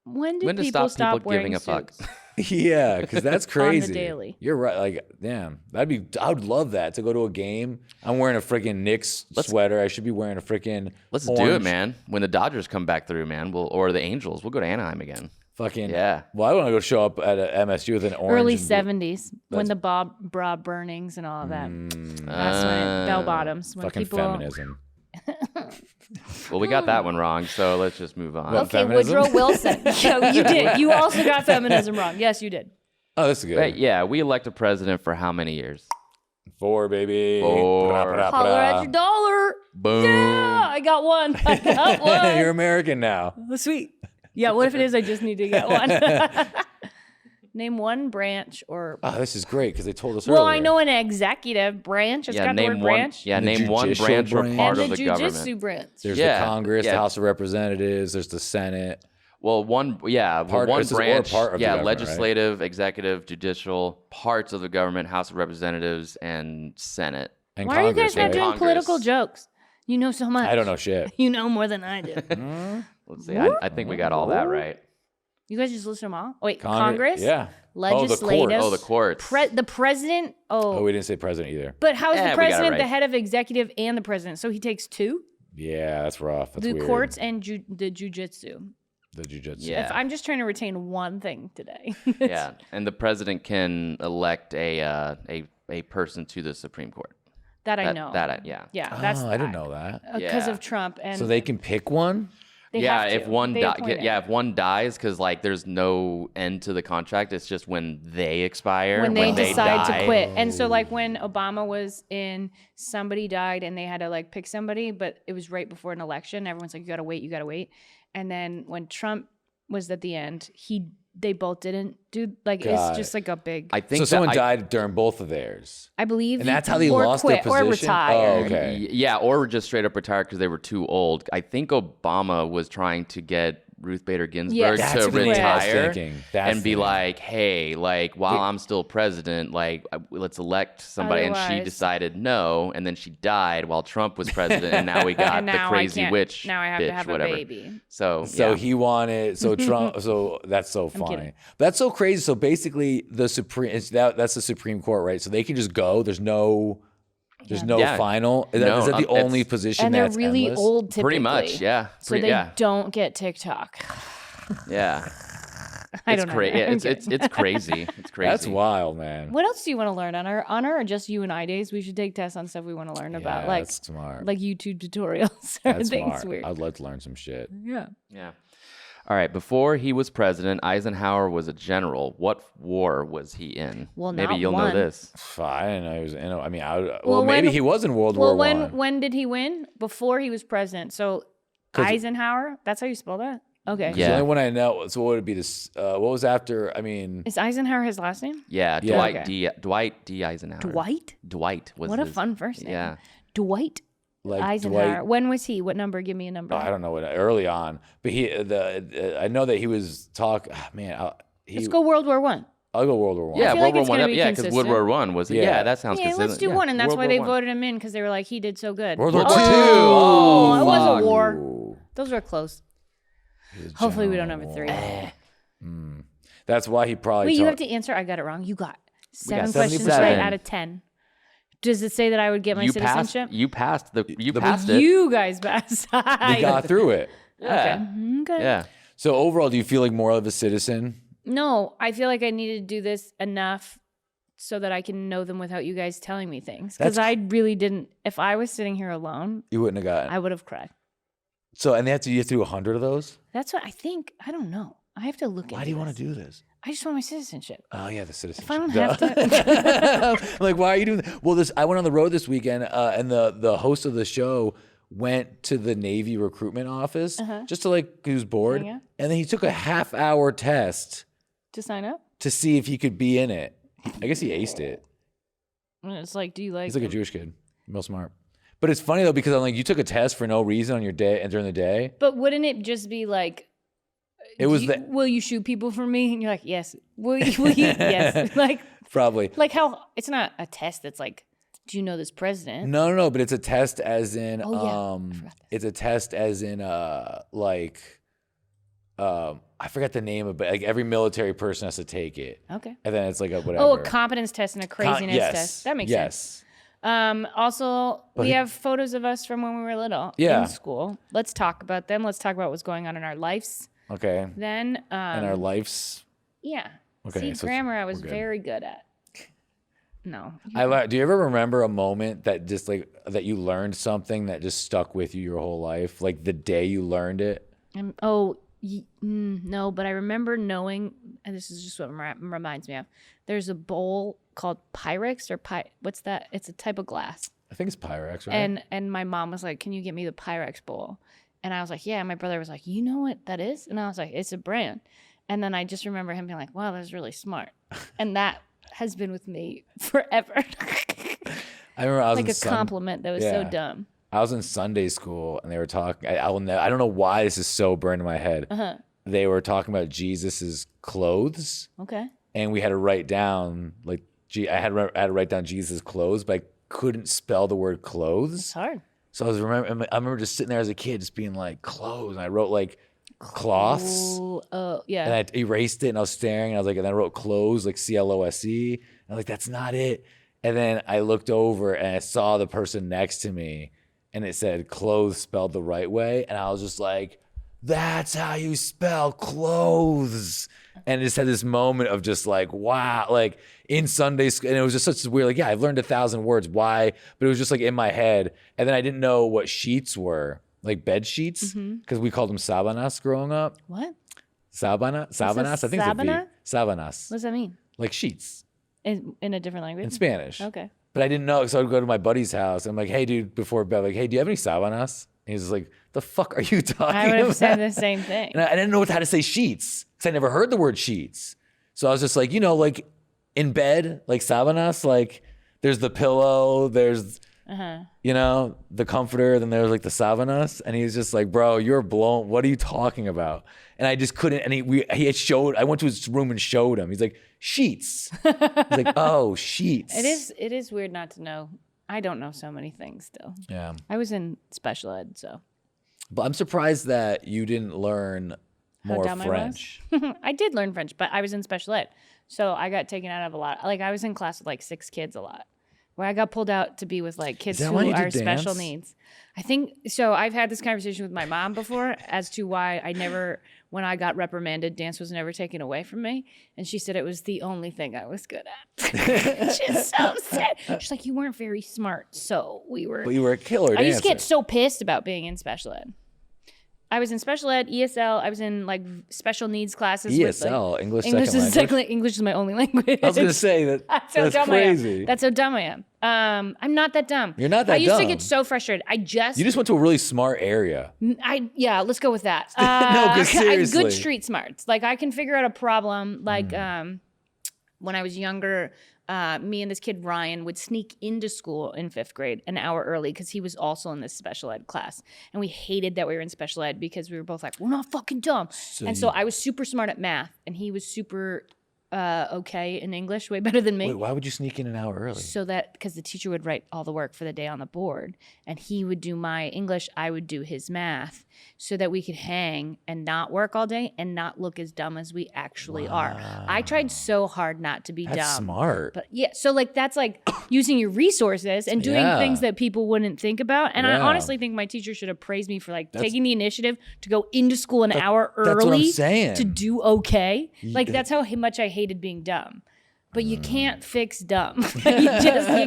When did When to people stop people wearing giving a fuck? suits? Yeah, because that's crazy. daily. You're right. Like, damn, I would love that to go to a game. I'm wearing a freaking Knicks sweater. I should be wearing a freaking. Let's do it, man. When the Dodgers come back through, man, or the Angels, we'll go to Anaheim again. Fucking Yeah. Well, I want to go show up at a MSU with an orange. Early and blue- 70s when the bra burnings and all of that. That's when bell bottoms. When Fucking people, feminism. Well, we got that one wrong, so let's just move on. What? Okay, Feminism? Woodrow Wilson. Yo, you did. You also got feminism wrong. Yes, you did. Oh, that's good. But yeah, we elect a president for how many years? 4, baby. 4. Holler at your dollar. Boom. Yeah, I got one. I got one. You're American now. Oh, sweet. Yeah, what if it is I just need to get one? Name one branch or... Oh, this is great because they told us Well, earlier. I know an executive branch. It's got the word name branch. one. Yeah, The name one judicial branch or branch. part And of the the jujitsu government. branch. There's Yeah, the Congress, yeah. the House of Representatives, there's the Senate. Well, one Part- one this is or branch. part of the government, legislative, executive, judicial, parts of the government, House of Representatives, and Senate. And Why are you Congress, guys not right? doing Congress. political jokes? You know so much. I don't know shit. You know more than I do. Let's see. I think we got all that right. You guys just list them all? Oh, wait, Congress? Congress? Yeah. Legislative? Oh, the courts. The president? Oh, we didn't say president either. But how is Yeah, the we got it president the right. head of executive and the president? So he takes two? Yeah, that's rough. That's The weird. courts and the jujitsu. The jujitsu. Yeah. I'm just trying to retain one thing today. Yeah, and the president can elect a person to the Supreme Court. That I know. Yeah. Yeah, Oh, that's I didn't know that. because Yeah. of Trump and So they can pick one? they Yeah, have to. if one They appoint it. if one dies, because like there's no end to the contract. It's just when they expire, when they decide die. to quit. And so like when Obama was in, somebody died and they had to like pick somebody, but it was right before an election. Everyone's like, you gotta wait. And then when Trump was at the end, they both didn't do like Got it's just like a big I think So that someone died during both of theirs. I believe And that's how they or lost quit their or position? retired. Oh, okay. Yeah, or just straight up retired because they were too old. I think Obama was trying to get Ruth Bader Ginsburg Yes. That's to the thing I was retire thinking. and be like, hey, like while I'm still president, like let's elect somebody. And she Otherwise- decided no, and then she died while Trump was president, and now we got And the now crazy I can't, witch. now I have bitch, to have whatever. a baby. So So yeah. he wanted, so Trump, so that's so funny. kidding. That's so crazy. So basically the that's the Supreme Court, right? So they can just go. There's no Yeah. final. Is No, that the only it's- position And they're that's really endless? old typically. pretty much, yeah. So they yeah, don't get TikTok. yeah. I It's don't know. crazy. I'm It's crazy. It's crazy. That's wild, man. What else do you want to learn on our just you and I days? We should take tests on stuff we want to learn about, like that's smart. like YouTube tutorials or That's things smart. weird. I'd like to learn some shit. Yeah. Yeah. All right. Before he was president, Eisenhower was a general. What war was he in? Well, maybe not you'll one. know this. I didn't know he was. I mean, Well, maybe when- he was in World Well, War One. when did he win? Before he was president. So 'Cause- Eisenhower. That's how you spell that. Okay. Yeah. The only one I know. So what would it be this? What was after? I mean, Is Eisenhower his last name? Yeah, Yeah. Dwight Okay. Dwight D. Eisenhower. Dwight. was What a his- fun first name. Yeah. Dwight like Eisenhower. Dwight. When was he? What number? Give me a number. I don't know what early on, but I know that he was Let's go World War One. I'll go World War One. Yeah, feel World like it's War gonna One. be Yeah, because World consistent. War One was. Yeah. Yeah, that sounds Yeah, consistent. let's do Yeah. one, and that's World why War they One. voted him in because they were like he did so good. World War Oh, Two. Oh, it was fuck. a war. Ooh. Those were close. He was Hopefully we don't General have a 3. War. That's why he probably. Wait, you took- have to answer. I got it wrong. You got We got 7 questions 77. right out of 10. Does it say that I would get my You passed. citizenship? You passed it. You guys passed. We got through it. Yeah. Okay. Yeah. So overall, do you feel like more of a citizen? No, I feel like I need to do this enough so that I can know them without you guys telling me things. Because That's- I really didn't. If I was sitting here alone, You wouldn't have gotten. I would have cried. So and you have to do 100 of those. That's what I think. I don't know. I have to look at Why do you want to do this? I just want my citizenship. Oh yeah, the citizenship. If I don't have to. I'm like, why are you doing that? Well, I went on the road this weekend, and the host of the show went to the Navy recruitment office just to he was bored, Hang out? and then he took a half-hour test To sign up? to see if he could be in it. I guess he aced it. And it's like, do you like He's like a Jewish kid, real smart. But it's funny though because I'm like, you took a test for no reason on your day and during the day. But wouldn't it just be like, It was will you shoot people for me? And you're like, yes. Will you? Yes. Probably. Like how it's not a test that's like, do you know this president? No, but it's a test as in Oh, yeah. I forgot this. it's a test as in I forget the name of it, like every military person has to take it. Okay. And then it's like a whatever. Oh, a competence test and a craziness yes, test. That makes sense. yes. Also, But we he- have photos of us from when we were little Yeah. in school. Let's talk about them. Let's talk about what's going on in our lives. Okay. Then and our lives. Yeah. Okay. See, grammar I was very good at. No. Do you ever remember a moment that just like that you learned something that just stuck with you your whole life, like the day you learned it? No, but I remember knowing, and this is just what reminds me of. There's a bowl called Pyrex what's that? It's a type of glass. I think it's Pyrex, right? And my mom was like, "Can you get me the Pyrex bowl?" And I was like, "Yeah." And my brother was like, "You know what that is?" And I was like, "It's a brand." And then I just remember him being like, "Wow, that's really smart," and that has been with me forever. I remember I was like a compliment that was so dumb. I was in Sunday school and they were talking. I don't know why this is so burned in my head. They were talking about Jesus's clothes. Okay. And we had to write down I had to write down Jesus' clothes, but I couldn't spell the word clothes. It's hard. So I remember just sitting there as a kid, just being like clothes, and I wrote like cloths. Oh yeah. And I erased it, and I was staring, and I was like, and then I wrote clothes, like CLOSE. And I was like, that's not it. And then I looked over and I saw the person next to me, and it said clothes spelled the right way, and I was just like, that's how you spell clothes. And it just had this moment of just like, wow, like in Sunday school. And it was just such a weird, like, yeah, I've learned 1,000 words. Why? But it was just like in my head. And then I didn't know what sheets were, like bed sheets, because we called them sabanas growing up. What? Sabanas? I think sabana? it's a V. Sabanas. What does that mean? Like sheets. In a different language? In Spanish. Okay. But I didn't know, so I'd go to my buddy's house. And I'm like, hey, dude, before bed, like, hey, do you have any sabanas? And he's like, the fuck are you talking about? I would have said the same thing. And I didn't know how to say sheets because I never heard the word sheets. So I was just like, like in bed, like sabanas, like there's the pillow, there's, the comforter, then there's like the sabanas. And he's just like, bro, you're blown. What are you talking about? And I just couldn't. And I went to his room and showed him. He's like, sheets. He's like, oh, sheets. It is weird not to know. I don't know so many things still. Yeah. I was in special ed, so. But I'm surprised that you didn't learn more French. I did learn French, but I was in special ed. So I got taken out of a lot. Like I was in class with like 6 kids a lot. Where I got pulled out to be with like kids who are special needs. I think so. I've had this conversation with my mom before as to why when I got reprimanded, dance was never taken away from me. And she said it was the only thing I was good at. She's so sad. She's like, you weren't very smart. So we were. But you were a killer dancer. I used to get so pissed about being in special ed. I was in special ed, ESL. I was in like special needs classes. ESL, with, English second language. English is my only language. I was going to say that's crazy. That's how dumb I am. I'm not that dumb. You're not that dumb. I used to get so frustrated. You just went to a really smart area. Let's go with that. No, because seriously. Good street smarts. Like I can figure out a problem. Like when I was younger, me and this kid Ryan would sneak into school in 5th grade an hour early because he was also in this special ed class. And we hated that we were in special ed because we were both like, we're not fucking dumb. So I was super smart at math and he was super okay in English, way better than me. Wait, why would you sneak in an hour early? So that because the teacher would write all the work for the day on the board and he would do my English, I would do his math so that we could hang and not work all day and not look as dumb as we actually are. I tried so hard not to be dumb. That's smart. But yeah, so like that's like using your resources and doing things that people wouldn't think about. And I honestly think my teacher should have praised me for like taking the initiative to go into school an hour early. That's what I'm saying. To do okay. Like that's how much I hated being dumb. But you can't fix dumb. You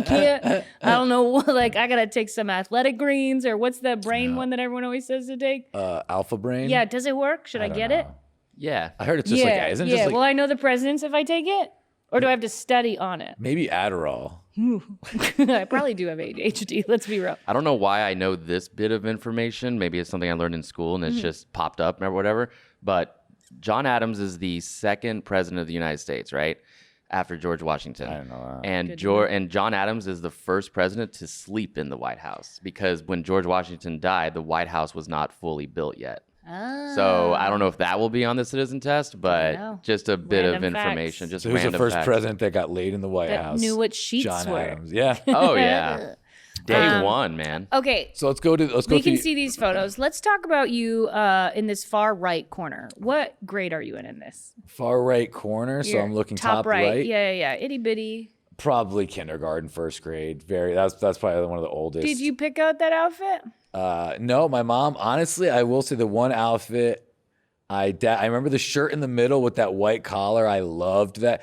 can't. I don't know. Like I gotta take some athletic greens or what's the brain one that everyone always says to take? Alpha brain. Yeah. Does it work? Should I get it? Yeah. I heard it's just like, isn't it just like? Will I know the presidents if I take it, or do I have to study on it? Maybe Adderall. I probably do have ADHD. Let's be real. I don't know why I know this bit of information. Maybe it's something I learned in school and it's just popped up or whatever. But John Adams is the 2nd president of the United States, right? After George Washington. I don't know that. And John Adams is the first president to sleep in the White House because when George Washington died, the White House was not fully built yet. So I don't know if that will be on the citizen test, but just a bit of information. Just who's the first president that got laid in the White House? Knew what sheets John were. Adams. Yeah. Oh yeah. Day one, man. Okay. So let's go. We can see these photos. Let's talk about you in this far right corner. What grade are you in this? Far right corner. So I'm looking top right. Yeah. Itty bitty. Probably kindergarten, 1st grade. That's probably one of the oldest. Did you pick out that outfit? No, my mom. Honestly, I will say the one outfit I remember the shirt in the middle with that white collar. I loved that.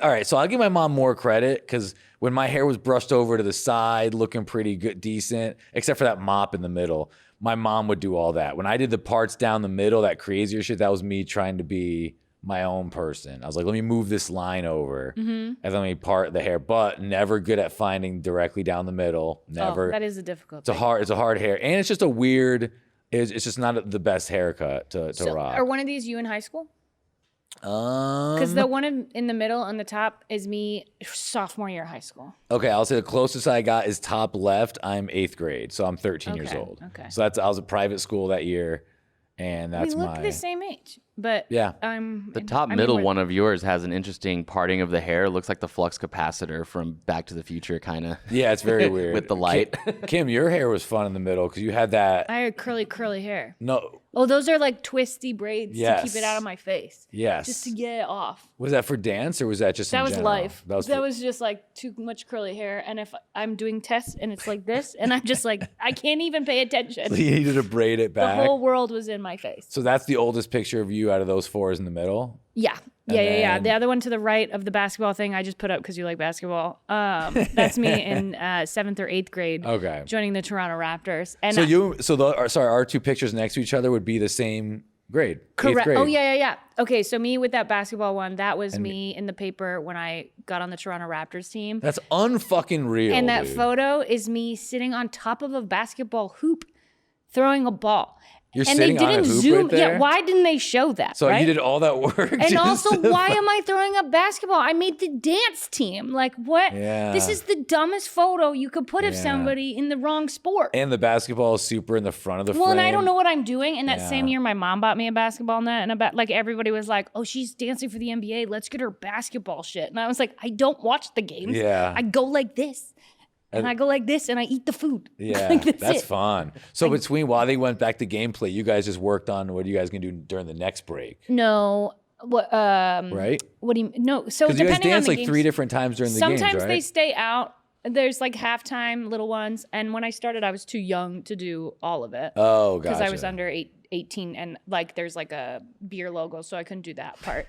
All right, so I'll give my mom more credit because when my hair was brushed over to the side, looking pretty good, decent, except for that mop in the middle, my mom would do all that. When I did the parts down the middle, that crazier shit, that was me trying to be my own person. I was like, let me move this line over and let me part the hair, but never good at finding directly down the middle. Never. Oh, that is a difficult thing. It's a hard hair. And it's just a weird, it's just not the best haircut to rock. Are one of these you in high school? Because the one in the middle on the top is me sophomore year of high school. Okay, I'll say the closest I got is top left. I'm 8th grade, so I'm 13 years old. Okay. So I was a private school that year, and that's we look the same age. But yeah, the top middle one of yours has an interesting parting of the hair. It looks like the flux capacitor from Back to the Future, kind of. Yeah, it's very weird with the light. Kim, your hair was fun in the middle because you had that. I had curly hair. No. Oh, those are like twisty braids to keep it out of my face. Yes. Just to get it off. Was that for dance or was that just? That was general? life. That was just like too much curly hair, and if I'm doing tests and it's like this, and I'm just like I can't even pay attention. So you needed to braid it back. The whole world was in my face. So that's the oldest picture of you out of those 4 is in the middle? Yeah. Yeah. The other one to the right of the basketball thing I just put up because you like basketball. That's me in 7th or 8th grade. Okay. Joining the Toronto Raptors. And so our 2 pictures next to each other would be the same grade. Correct. 8th grade. Oh yeah. Okay, so me with that basketball one, that was me in the paper when I got on the Toronto Raptors team. That's unfucking real. And that photo is me sitting on top of a basketball hoop throwing a ball. You're sitting on a hoop right there? Yeah, why didn't they show that? So right? you did all that work. And also, why am I throwing up basketball? I made the dance team. Like, what? Yeah. This is the dumbest photo you could put of somebody in the wrong sport. And the basketball is super in the front of the frame. Well, and I don't know what I'm doing. And that same year, my mom bought me a basketball net. And like everybody was like, oh, she's dancing for the NBA. Let's get her basketball shit. And I was like, I don't watch the games. Yeah. I go like this. And I go like this, and I eat the food. Yeah, like that's fun. So while they went back to gameplay, you guys just worked on what are you guys gonna do during the next break? No, what? Right? What do you? No. So because you guys depending on dance the like games, 3 different times during the games, right? Sometimes they stay out. There's like halftime little ones, and when I started, I was too young to do all of it. Oh, gotcha. Because I was under 18, and like there's like a beer logo, so I couldn't do that part.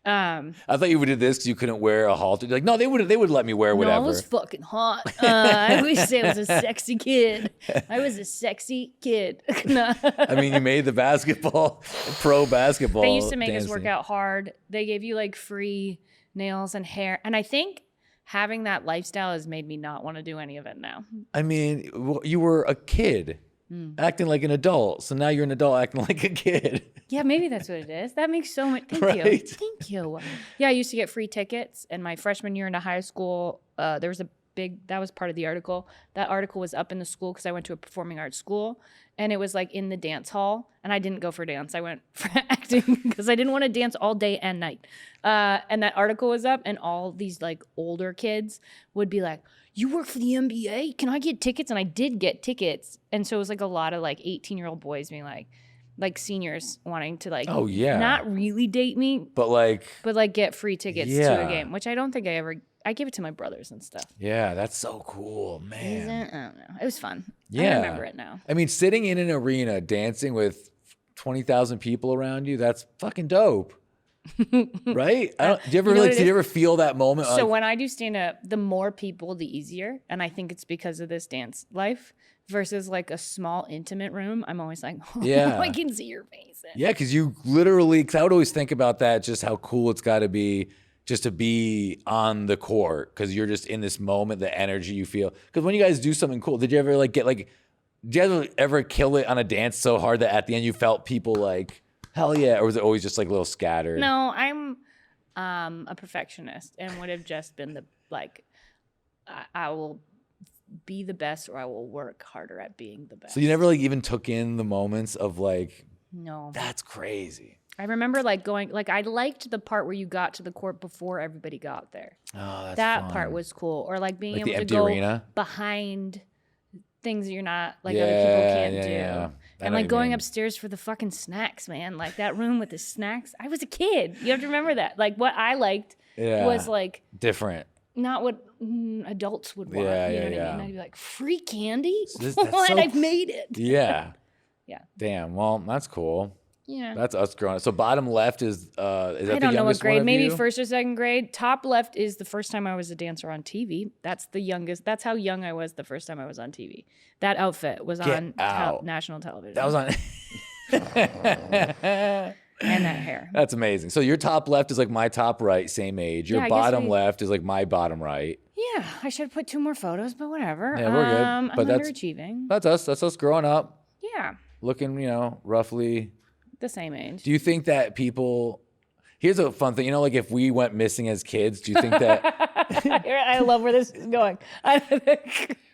I thought you would do this because you couldn't wear a halter. Like, no, they would let me wear whatever. No, I was fucking hot. I always say I was a sexy kid. I was a sexy kid. No. I mean, you made the pro basketball. They used to make us dancing. work out hard. They gave you like free nails and hair. And I think having that lifestyle has made me not want to do any of it now. I mean, you were a kid acting like an adult. So now you're an adult acting like a kid. Yeah, maybe that's what it is. That makes so much. Thank you. Thank you. Yeah, I used to get free tickets. And my freshman year into high school, there was that was part of the article. That article was up in the school because I went to a performing arts school. And it was like in the dance hall. And I didn't go for dance. I went for acting because I didn't want to dance all day and night. And that article was up. And all these like older kids would be like, you work for the NBA? Can I get tickets? And I did get tickets. And so it was like a lot of like 18-year-old boys being like seniors wanting to like, oh yeah, not really date me, but like get free tickets to a game, which I don't think I gave it to my brothers and stuff. Yeah, that's so cool, man. I don't know. It was fun. Yeah. I remember it now. I mean, sitting in an arena dancing with 20,000 people around you, that's fucking dope. Right? Do you ever feel that moment? So when I do stand up, the more people, the easier. And I think it's because of this dance life versus like a small intimate room. I'm always like, I can see your face. Yeah, because I would always think about that, just how cool it's got to be just to be on the court because you're just in this moment, the energy you feel. Because when you guys do something cool, did you ever did you ever kill it on a dance so hard that at the end you felt people like, hell yeah, or was it always just like a little scattered? No, I'm a perfectionist and would have just been I will be the best or I will work harder at being the best. So you never even took in the moments of no. That's crazy. I remember going, I liked the part where you got to the court before everybody got there. Oh, that's that fun. part was cool. Or being able the to empty go arena? Behind things you're not other people can't do. Yeah. And going upstairs for the fucking snacks, man. Like that room with the snacks. I was a kid. You have to remember that. Like what I liked was different. Not what adults would want. Yeah, you know what I mean? I'd be like, free candy? So What? I've made it. Yeah. Yeah. Damn. Well, that's cool. Yeah. That's us growing up. So bottom left is that I don't the know what youngest one grade. of Maybe you? first or second grade. Top left is the first time I was a dancer on TV. That's the youngest. That's how young I was the first time I was on TV. That outfit was on national television. That was on. And that hair. That's amazing. So your top left is like my top right, same age. Your bottom left is like my bottom right. Yeah, I should have put 2 more photos, but whatever. Yeah, we're good. But I'm underachieving. That's us. That's us growing up. Yeah. Looking, roughly The same age. Do you think that people? Here's a fun thing. Like if we went missing as kids, do you think that? I love where this is going. But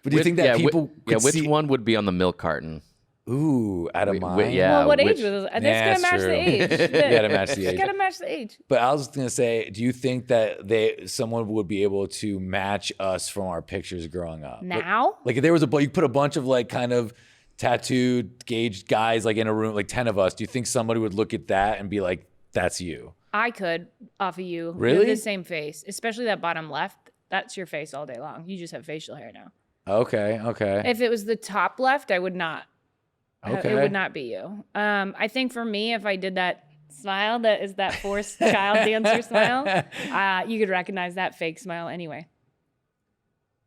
do you think that people? Which one would be on the milk carton? Ooh, out of mine. Well, what age was it? That's gonna match the age. You gotta match the age. It's gotta match the age. But I was gonna say, do you think that someone would be able to match us from our pictures growing up? Now? Like if there was you put a bunch of like kind of tattooed, gauged guys like in a room, like 10 of us. Do you think somebody would look at that and be like, "That's you"? I could off of you. Really? You have the same face, especially that bottom left. That's your face all day long. You just have facial hair now. Okay. If it was the top left, I would not. Okay. It would not be you. I think for me, if I did that smile, that is that forced child dancer smile, you could recognize that fake smile anyway.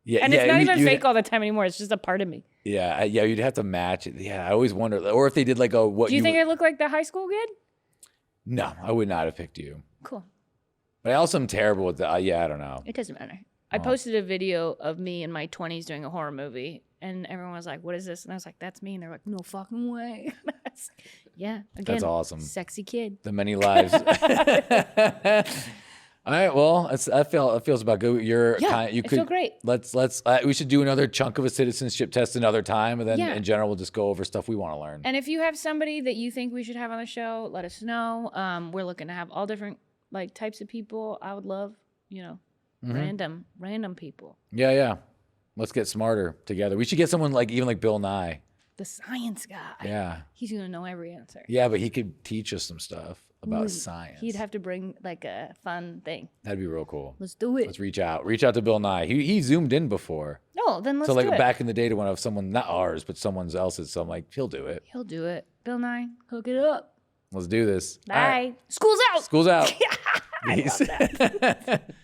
Yeah, and it's not even fake all the time anymore. It's just a part of me. Yeah, you'd have to match it. Yeah, I always wonder. Or if they did like a what? Do you think I look like the high school kid? No, I would not have picked you. Cool. But I also am terrible with that. I don't know. It doesn't matter. I posted a video of me in my 20s doing a horror movie, and everyone was like, "What is this?" And I was like, "That's me." And they're like, "No fucking way." Yeah, again, that's awesome. Sexy kid. The many lives. All right, well, it feels about good. I feel great. Let's we should do another chunk of a citizenship test another time, and then in general we'll just go over stuff we want to learn. And if you have somebody that you think we should have on the show, let us know. We're looking to have all different like types of people. I would love, random people. Yeah. Let's get smarter together. We should get someone even like Bill Nye. The science guy. Yeah. He's going to know every answer. Yeah, but he could teach us some stuff about science. He'd have to bring like a fun thing. That'd be real cool. Let's do it. Let's reach out. Reach out to Bill Nye. He zoomed in before. Oh, then let's do it. So back in the day to one of someone, not ours, but someone else's. So I'm like, he'll do it. He'll do it. Bill Nye, hook it up. Let's do this. Bye. Right. School's out. School's out. I love that.